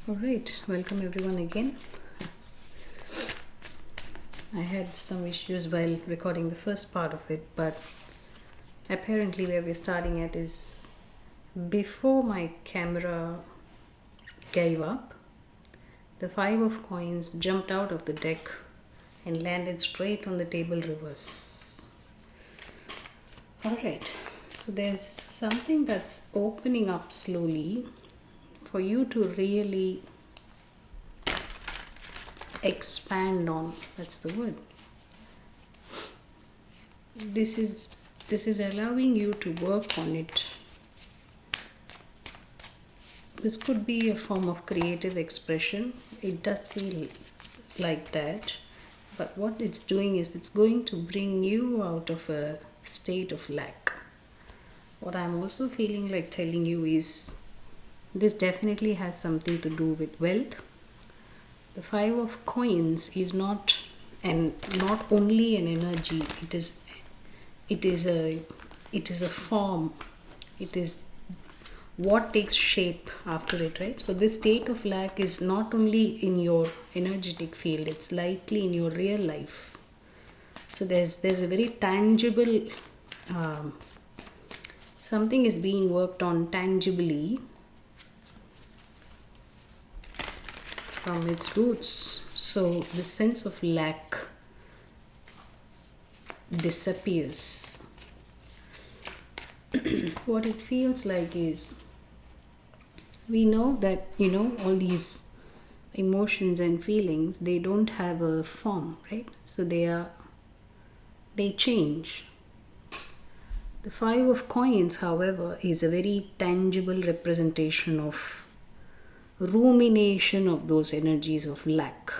Alright, welcome everyone again. I had some issues while recording the first part of it, but apparently where we're starting at is before my camera gave up, the 5 of coins jumped out of the deck and landed straight on the table reverse. Alright, so there's something that's opening up slowly for you to really expand on. That's the word. This is allowing you to work on it. This could be a form of creative expression. It does feel like that, but what it's doing is it's going to bring you out of a state of lack. What I'm also feeling like telling you is this definitely has something to do with wealth. The 5 of coins is not only an energy. It is a form. It is what takes shape after it, right? So this state of lack is not only in your energetic field, it's likely in your real life. So there's a very tangible something is being worked on tangibly from its roots. So the sense of lack disappears. What it feels like is, we know that all these emotions and feelings, they don't have a form, right? So they change. The 5 of coins, however, is a very tangible representation of rumination of those energies of lack.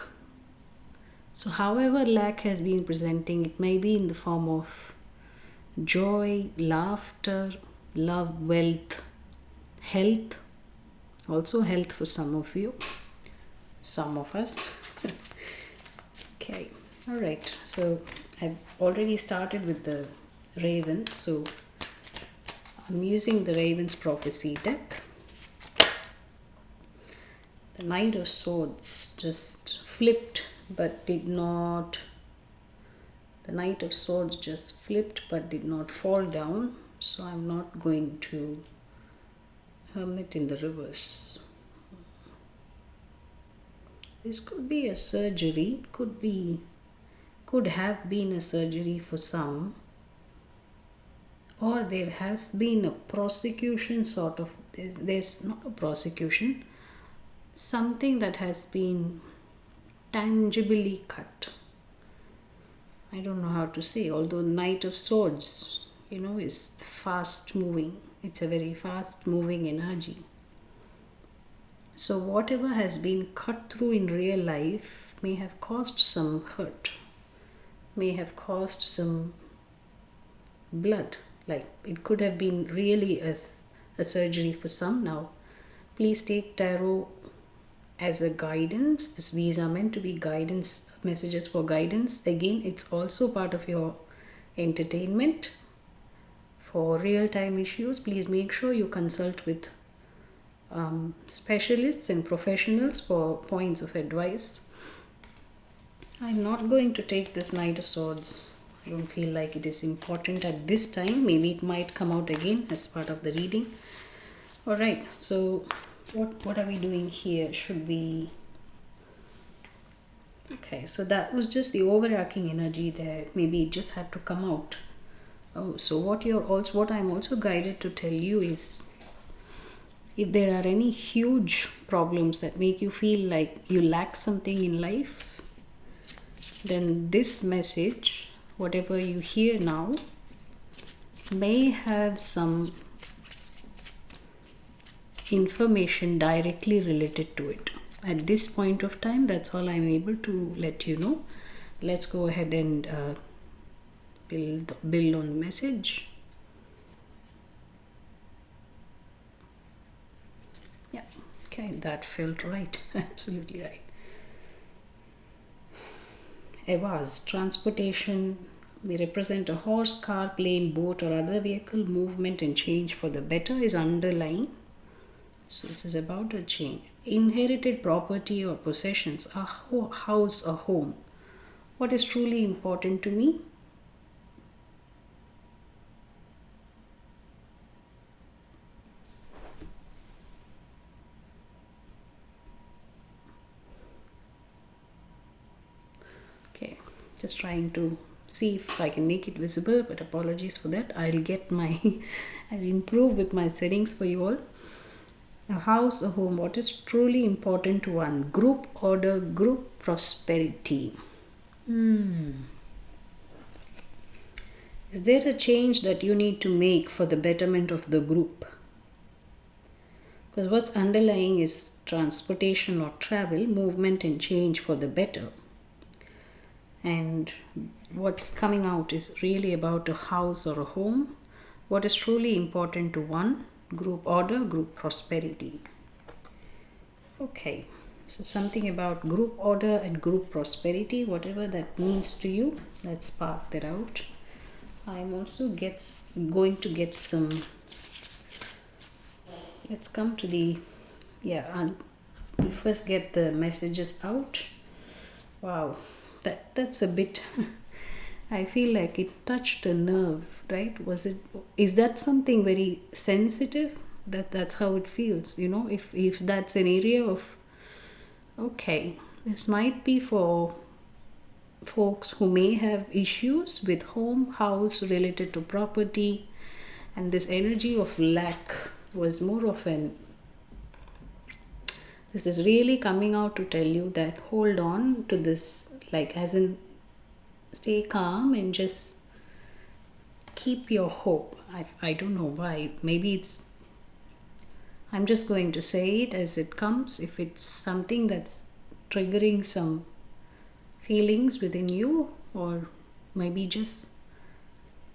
So however lack has been presenting, it may be in the form of joy, laughter, love, wealth, health, also health for some of you, some of us. Okay, all right, so I've already started with the raven, so I'm using the Raven's Prophecy deck. The Knight of Swords just flipped but did not. The Knight of Swords just flipped but did not fall down, so I'm not going to Hermit in the reverse. This could be a surgery, could have been a surgery for some, or there has been a prosecution sort of. There's not a prosecution, something that has been tangibly cut. I don't know how to say, although Knight of Swords, is fast moving. It's a very fast moving energy. So whatever has been cut through in real life may have caused some hurt, may have caused some blood. Like it could have been really a surgery for some. Now, please take tarot as a guidance. These are meant to be guidance messages for guidance. Again, it's also part of your entertainment. For real-time issues, please make sure you consult with specialists and professionals for points of advice. I'm not going to take this Knight of Swords. I don't feel like it is important at this time. Maybe it might come out again as part of the reading. All right, so what are we doing here? Should we... Okay, so that was just the overarching energy there. Maybe it just had to come out. Oh, so what I'm also guided to tell you is, if there are any huge problems that make you feel like you lack something in life, then this message, whatever you hear now, may have some information directly related to it. At this point of time, that's all I'm able to let you know. Let's go ahead and build on the message. Yeah, okay, that felt right. Absolutely right. Evas, transportation. We represent a horse, car, plane, boat, or other vehicle. Movement and change for the better is underlying. So this is about a change. inherited property or possessions, a house, a home. What is truly important to me? Okay, just trying to see if I can make it visible, but apologies for that. I'll get my I'll improve with my settings for you all. A house, a home, what is truly important to one? Group order, group prosperity. Is there a change that you need to make for the betterment of the group? Because what's underlying is transportation or travel, movement and change for the better. And what's coming out is really about a house or a home. What is truly important to one? Group order, group prosperity. Okay, so something about group order and group prosperity, whatever that means to you, let's spark that out. I'm also going to get some. Let's come to the, we'll first get the messages out. Wow, that's a bit. I feel like it touched a nerve, right? Is that something very sensitive? That's how it feels, if that's an area of, okay, this might be for folks who may have issues with home, house related to property, and this energy of lack was more of this is really coming out to tell you that hold on to this, like as in stay calm and just keep your hope. I don't know why. Maybe I'm just going to say it as it comes. If it's something that's triggering some feelings within you, or maybe just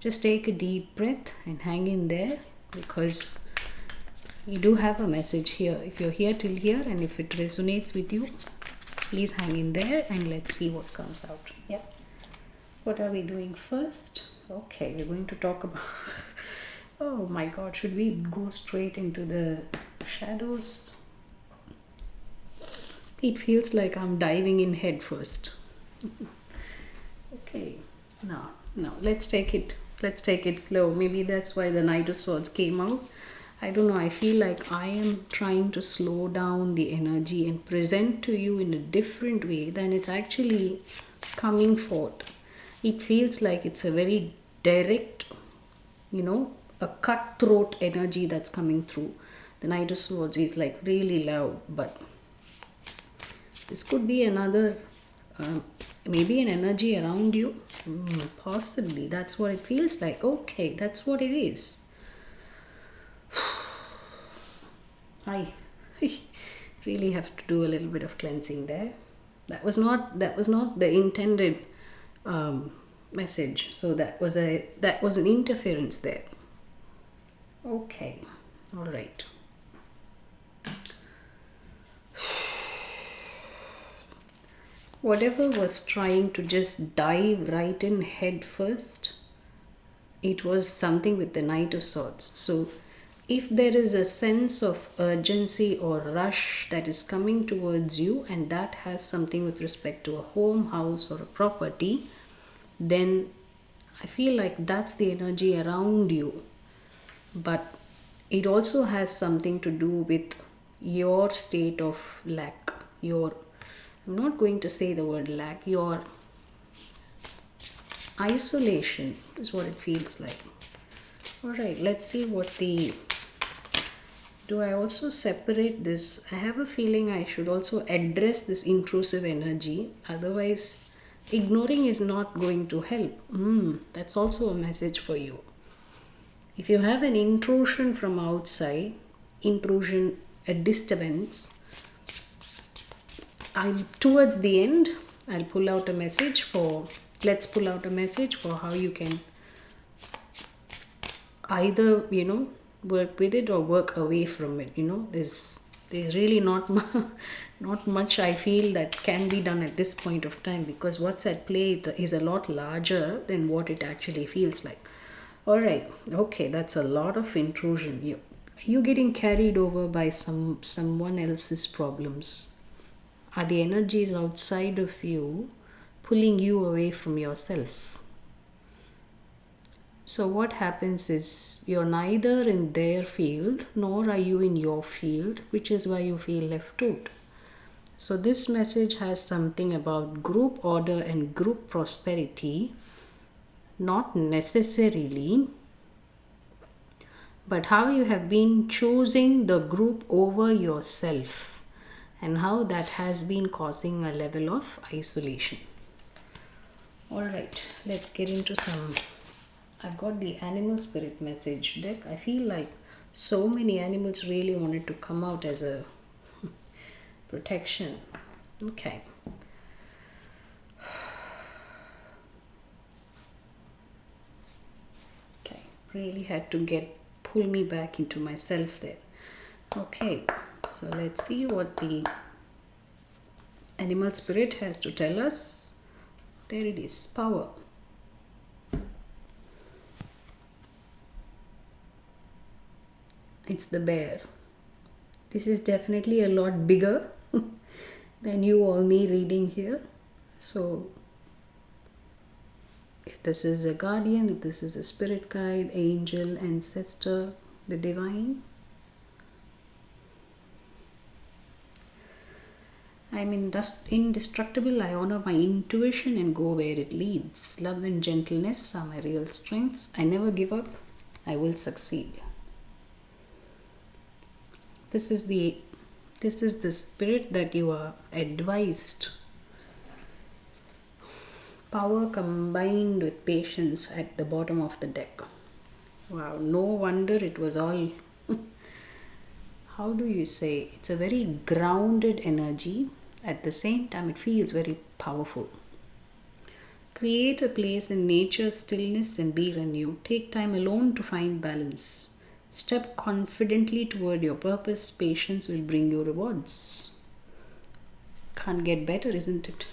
take a deep breath and hang in there, because you do have a message here. If you're here till here and if it resonates with you, please hang in there and let's see what comes out. Yeah. What are we doing first? Okay, we're going to talk about oh my god, should we go straight into the shadows? It feels like I'm diving in head first. Okay, now let's take it slow. Maybe that's why the Knight of Swords came out. I don't know, I feel like I am trying to slow down the energy and present to you in a different way than it's actually coming forth. It feels like it's a very direct, a cutthroat energy that's coming through. The Knight of Swords is like really loud, but this could be another, maybe an energy around you. Possibly, that's what it feels like. Okay, that's what it is. I really have to do a little bit of cleansing there. That was not the intended message. So that was an interference there. Okay, all right. Whatever was trying to just dive right in head first, it was something with the Knight of Swords. So if there is a sense of urgency or rush that is coming towards you, and that has something with respect to a home, house, or a property, then I feel like that's the energy around you. But it also has something to do with your state of lack. I'm not going to say the word lack, your isolation is what it feels like. All right, let's see do I also separate this? I have a feeling I should also address this intrusive energy. Otherwise, ignoring is not going to help. That's also a message for you. If you have an intrusion from outside, a disturbance, towards the end, let's pull out a message for how you can either, work with it or work away from it. There's really not much I feel that can be done at this point of time, because what's at play is a lot larger than what it actually feels like. All right, okay, that's a lot of intrusion. Are you getting carried over by someone else's problems? Are the energies outside of you pulling you away from yourself? So, what happens is you're neither in their field nor are you in your field, which is why you feel left out. So, this message has something about group order and group prosperity, not necessarily, but how you have been choosing the group over yourself and how that has been causing a level of isolation. All right, let's get into some. I've got the animal spirit message deck. I feel like so many animals really wanted to come out as a protection. Okay. Okay, really had to pull me back into myself there. Okay, so let's see what the animal spirit has to tell us. There it is, power. It's the bear. This is definitely a lot bigger than you or me reading here. So if this is a guardian, if this is a spirit guide, angel, ancestor, the divine, I'm indestructible. I honor my intuition and go where it leads. Love and gentleness are my real strengths. I never give up. I will succeed. This is the spirit that you are advised. Power combined with patience at the bottom of the deck. Wow, no wonder it was all how do you say, it's a very grounded energy. At the same time, it feels very powerful. Create a place in nature's stillness and be renewed. Take time alone to find balance. Step confidently toward your purpose. Patience will bring you rewards. Can't get better, isn't it?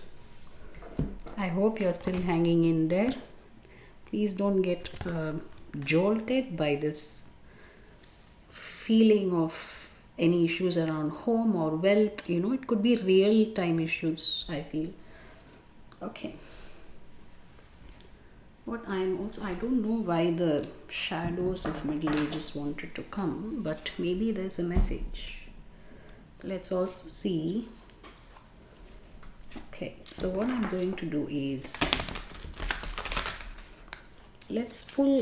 I hope you're still hanging in there. Please don't get jolted by this feeling of any issues around home or wealth. It could be real time issues, I feel. Okay. I don't know why the shadows of Middle Ages wanted to come, but maybe there's a message. Let's also see. Okay, so what I'm going to do is let's pull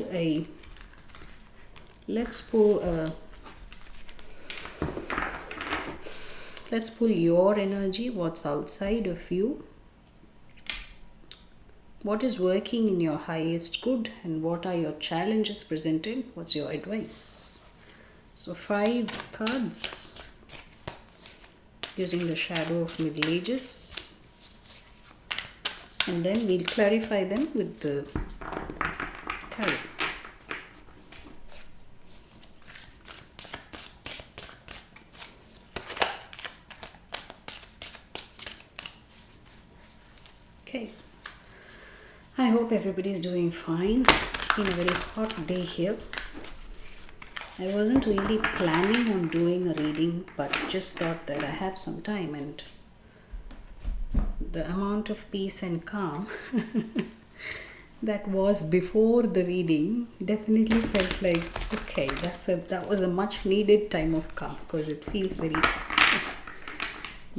your energy, what's outside of you. What is working in your highest good and what are your challenges presented? What's your advice? So 5 cards using the shadow of Middle Ages, and then we'll clarify them with the tarot. Okay. I hope everybody's doing fine. It's been a very hot day here. I wasn't really planning on doing a reading, but just thought that I have some time, and the amount of peace and calm that was before the reading definitely felt like, okay, that was a much needed time of calm, because it feels very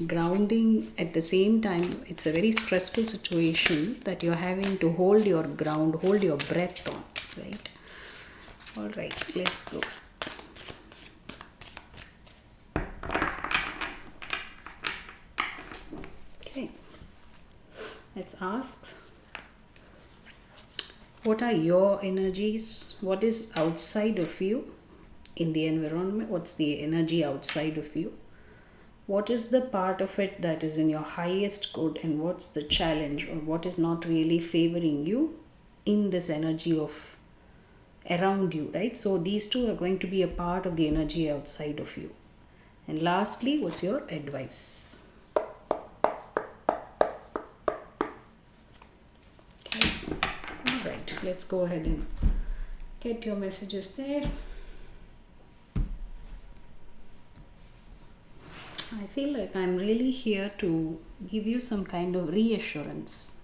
grounding. At the same time, it's a very stressful situation that you're having to hold your ground, hold your breath on, right? All right, let's go. Okay, let's ask, what are your energies? What is outside of you in the environment? What's the energy outside of you? What is the part of it that is in your highest good, and what's the challenge, or what is not really favoring you in this energy of around you, right? So these two are going to be a part of the energy outside of you. And lastly, what's your advice? Okay. All right, let's go ahead and get your messages there. I feel like I'm really here to give you some kind of reassurance.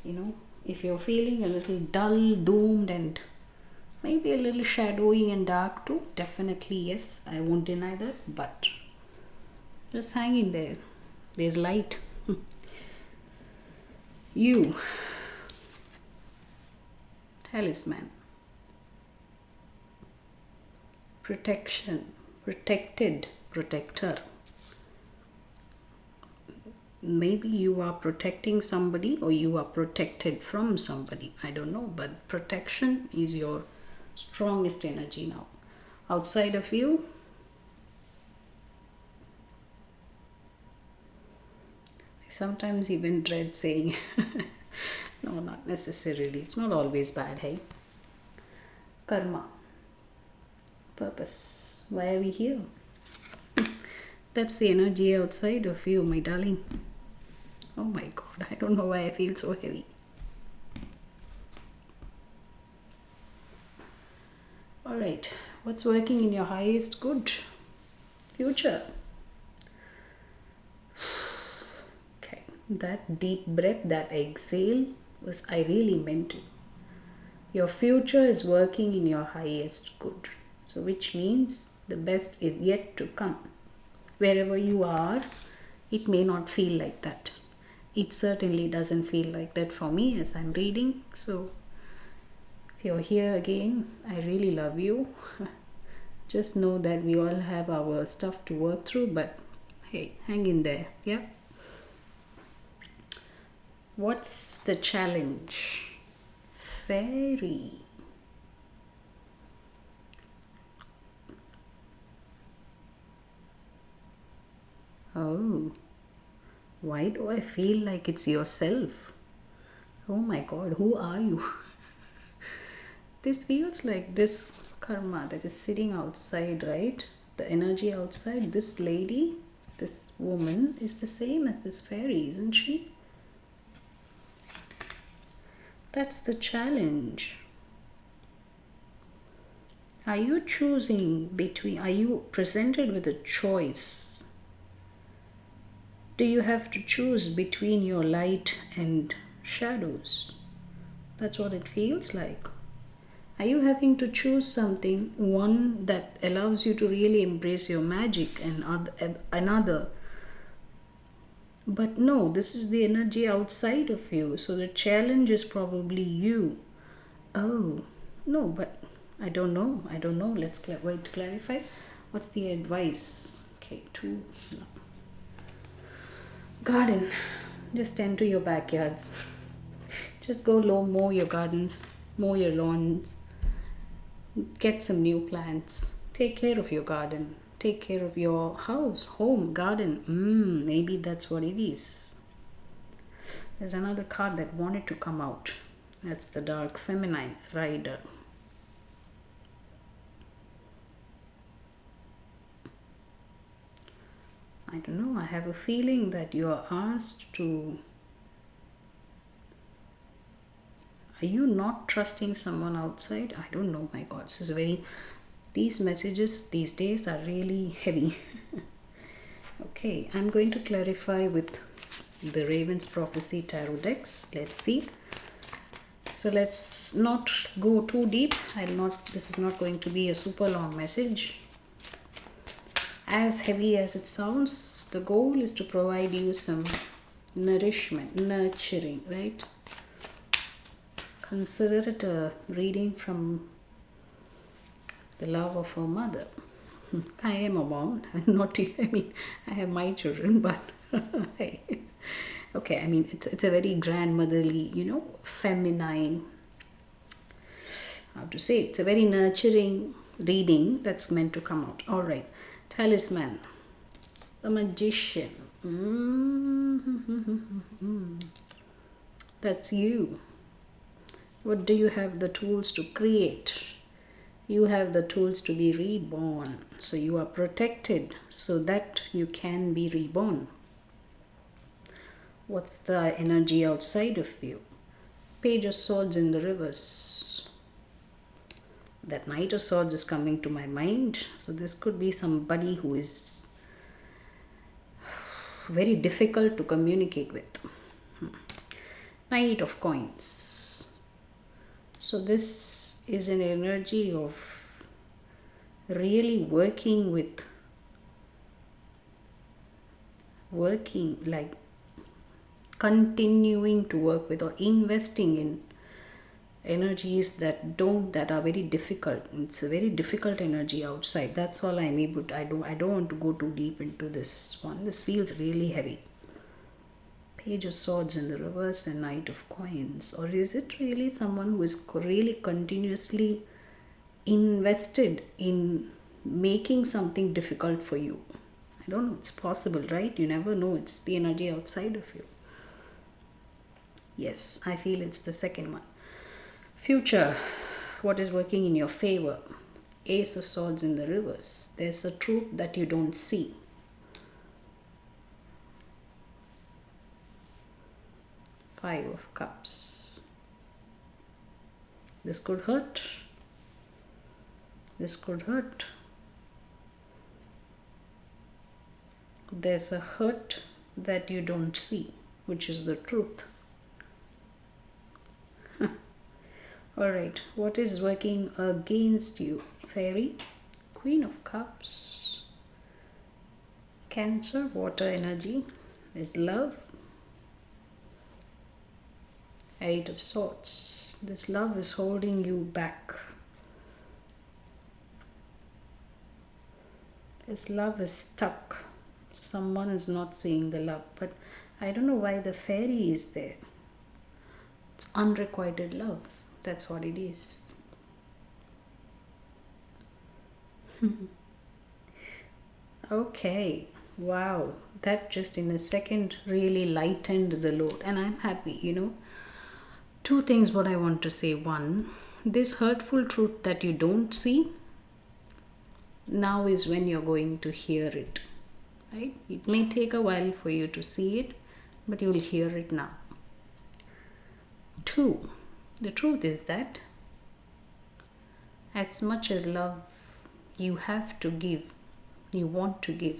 You know, if you're feeling a little dull, doomed, and maybe a little shadowy and dark too, definitely yes, I won't deny that, but just hang in there. There's light. You, talisman, protection, protected, protector. Maybe you are protecting somebody or you are protected from somebody. I don't know, but protection is your strongest energy now. Outside of you, I sometimes even dread saying, no, not necessarily. It's not always bad, hey? Karma, purpose. Why are we here? That's the energy outside of you, my darling. Oh my god, I don't know why I feel so heavy. Alright, what's working in your highest good? Future. Okay, that deep breath, that exhale was I really meant to. Your future is working in your highest good. So, which means the best is yet to come. Wherever you are, it may not feel like that. It certainly doesn't feel like that for me as I'm reading. So, if you're here again, I really love you. Just know that we all have our stuff to work through, but hey, hang in there. Yeah. What's the challenge? Fairy. Oh, why do I feel like it's yourself? Oh my god, who are you? This feels like this karma that is sitting outside, right? The energy outside, this lady, this woman is the same as this fairy, isn't she? That's the challenge. Are you choosing between, are you presented with a choice? Do you have to choose between your light and shadows? That's what it feels like. Are you having to choose something, one that allows you to really embrace your magic, and another? But no, this is the energy outside of you. So the challenge is probably you. Oh, no, but I don't know. I don't know. Let's wait to clarify. What's the advice? Okay, two. No. Garden. Just tend to your backyards. Just go low, mow your gardens, mow your lawns, get some new plants. Take care of your garden. Take care of your house, home, garden. Maybe that's what it is. There's another card that wanted to come out. That's the dark feminine rider. I don't know. I have a feeling that you are asked to. Are you not trusting someone outside? I don't know. My God, this is very. These messages these days are really heavy. Okay, I'm going to clarify with the Raven's Prophecy Tarot decks. Let's see. So let's not go too deep. This is not going to be a super long message. As heavy as it sounds, the goal is to provide you some nourishment, nurturing, right? Consider it a reading from the love of a mother. I am a mom, not you. I mean, I have my children, but hey. Okay, I mean, it's a very grandmotherly, feminine, how to say, it's a very nurturing reading that's meant to come out. All right. Talisman, the Magician. That's you. What do you have the tools to create? You have the tools to be reborn. So you are protected so that you can be reborn. What's the energy outside of you? Page of Swords in the reverse. That Knight of Swords is coming to my mind. So this could be somebody who is very difficult to communicate with. Knight of Coins. So this is an energy of really working like continuing to work with or investing in energies that are very difficult. It's a very difficult energy outside. That's all I'm able to. I don't want to go too deep into this one. This feels really heavy. Page of Swords in the reverse and Knight of Coins. Or is it really someone who is really continuously invested in making something difficult for you? I don't know. It's possible, right? You never know. It's the energy outside of you. Yes, I feel it's the second one. Future, what is working in your favor? Ace of Swords in the reverse. There's a truth that you don't see. Five of Cups. This could hurt. This could hurt. There's a hurt that you don't see, which is the truth. Alright, what is working against you? Fairy, Queen of Cups, Cancer, water energy is love, Eight of Swords. This love is holding you back. This love is stuck. Someone is not seeing the love, but I don't know why the fairy is there. It's unrequited love. That's what it is. Okay, wow, that just in a second really lightened the load, and I'm happy. Two things what I want to say. One, this hurtful truth that you don't see, now is when you're going to hear it, right? It may take a while for you to see it, but you'll hear it now. Two, the truth is that as much as love you have to give, you want to give,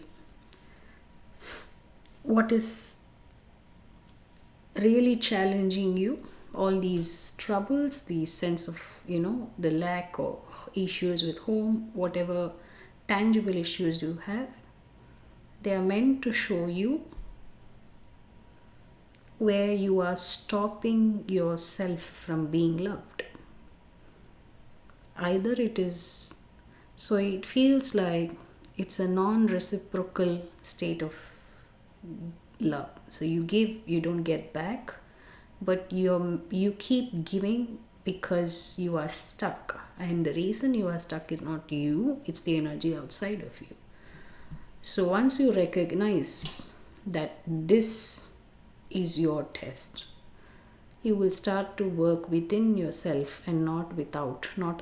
what is really challenging you, all these troubles, the sense of, the lack of issues with home, whatever tangible issues you have, they are meant to show you where you are stopping yourself from being loved. Either it is, so it feels like it's a non-reciprocal state of love. So you give, you don't get back, but you keep giving because you are stuck, and the reason you are stuck is not you, it's the energy outside of you. So once you recognize that this is your test, you will start to work within yourself and not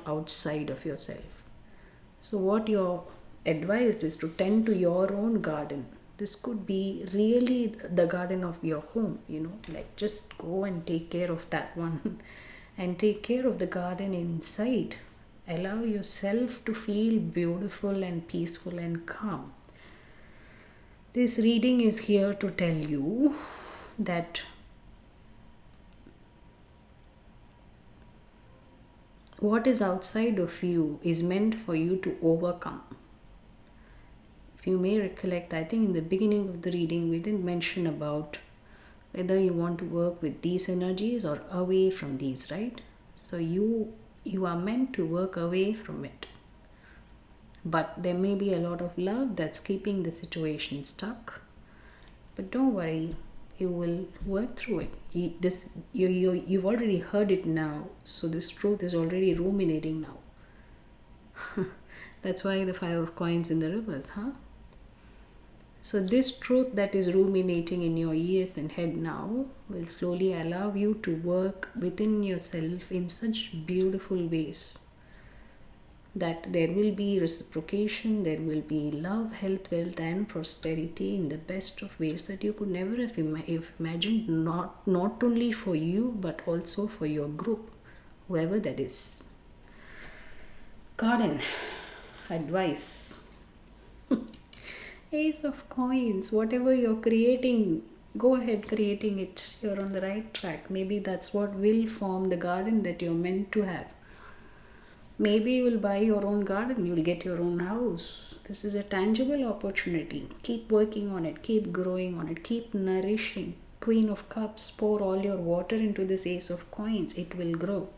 outside of yourself. So what you're advised is to tend to your own garden. This could be really the garden of your home, like just go and take care of that one and take care of the garden inside. Allow yourself to feel beautiful and peaceful and calm. This reading is here to tell you that what is outside of you is meant for you to overcome. If you may recollect, I think in the beginning of the reading we didn't mention about whether you want to work with these energies or away from these, right? So you are meant to work away from it. But there may be a lot of love that's keeping the situation stuck. But don't worry, you will work through it. You've already heard it now, so this truth is already ruminating now. That's why the Five of Coins in the reverse, huh? So this truth that is ruminating in your ears and head now will slowly allow you to work within yourself in such beautiful ways that there will be reciprocation, there will be love, health, wealth and prosperity in the best of ways that you could never have imagined, not only for you but also for your group, whoever that is. Garden advice. Ace of coins, whatever you're creating, go ahead creating it. You're on the right track. Maybe that's what will form the garden that you're meant to have. Maybe you will buy your own garden, you'll get your own house. This is a tangible opportunity. Keep working on it, keep growing on it, keep nourishing. Queen of Cups, pour all your water into this Ace of Coins. It will grow.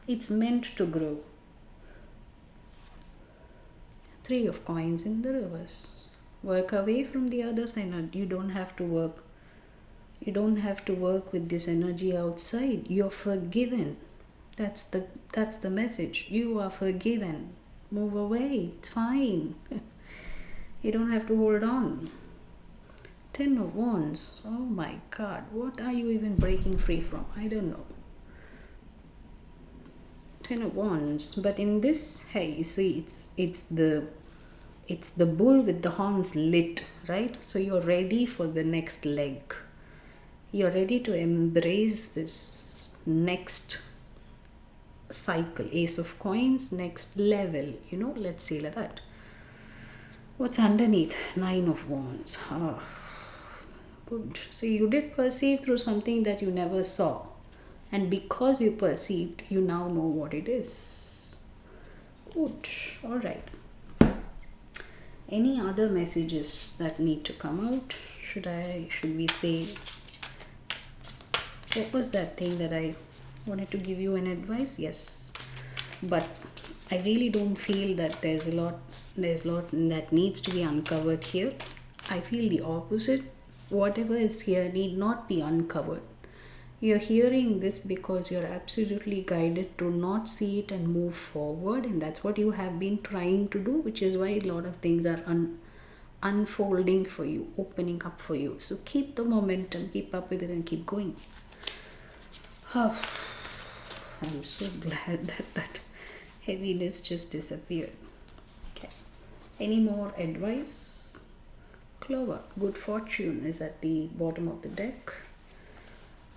It's meant to grow. Three of Coins in the reverse. Work away from the other side. You don't have to work. You don't have to work with this energy outside. You're forgiven. That's the message. You are forgiven. Move away. It's fine. You don't have to hold on. Ten of Wands. Oh my God. What are you even breaking free from? I don't know. Ten of Wands. But in this, hey, you see, it's the bull with the horns lit, right? So you're ready for the next leg. You're ready to embrace this next cycle. Ace of Coins, next level. Let's say like that. What's underneath? Nine of Wands. Good. So you did perceive through something that you never saw. And because you perceived, you now know what it is. Good. All right. Any other messages that need to come out? Should we say, what was that thing that I wanted to give you an advice? Yes. But I really don't feel that there's a lot that needs to be uncovered here. I feel the opposite. Whatever is here need not be uncovered. You're hearing this because you're absolutely guided to not see it and move forward, and that's what you have been trying to do, which is why a lot of things are unfolding for you, opening up for you. So keep the momentum, keep up with it, and keep going. I'm so glad that heaviness just disappeared. Okay. Any more advice? Clover, good fortune is at the bottom of the deck.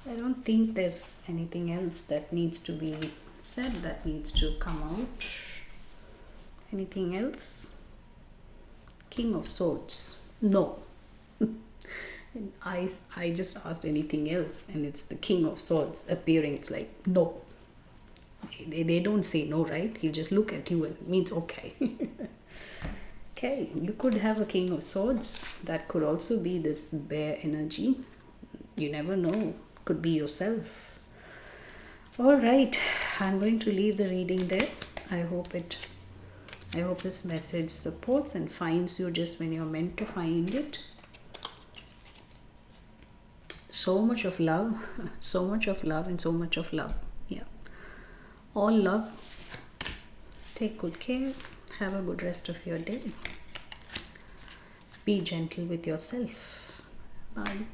I don't think there's anything else that needs to be said, that needs to come out. Anything else? King of Swords. No. I just asked anything else, and it's the King of Swords appearing. It's like, no. They don't say no, right? He'll just look at you and it means okay. Okay, you could have a King of Swords. That could also be this bear energy. You never know. Could be yourself. All right, I'm going to leave the reading there. I hope this message supports and finds you just when you're meant to find it. So much of love, so much of love, and so much of love. Yeah, all love. Take good care. Have a good rest of your day. Be gentle with yourself. Bye.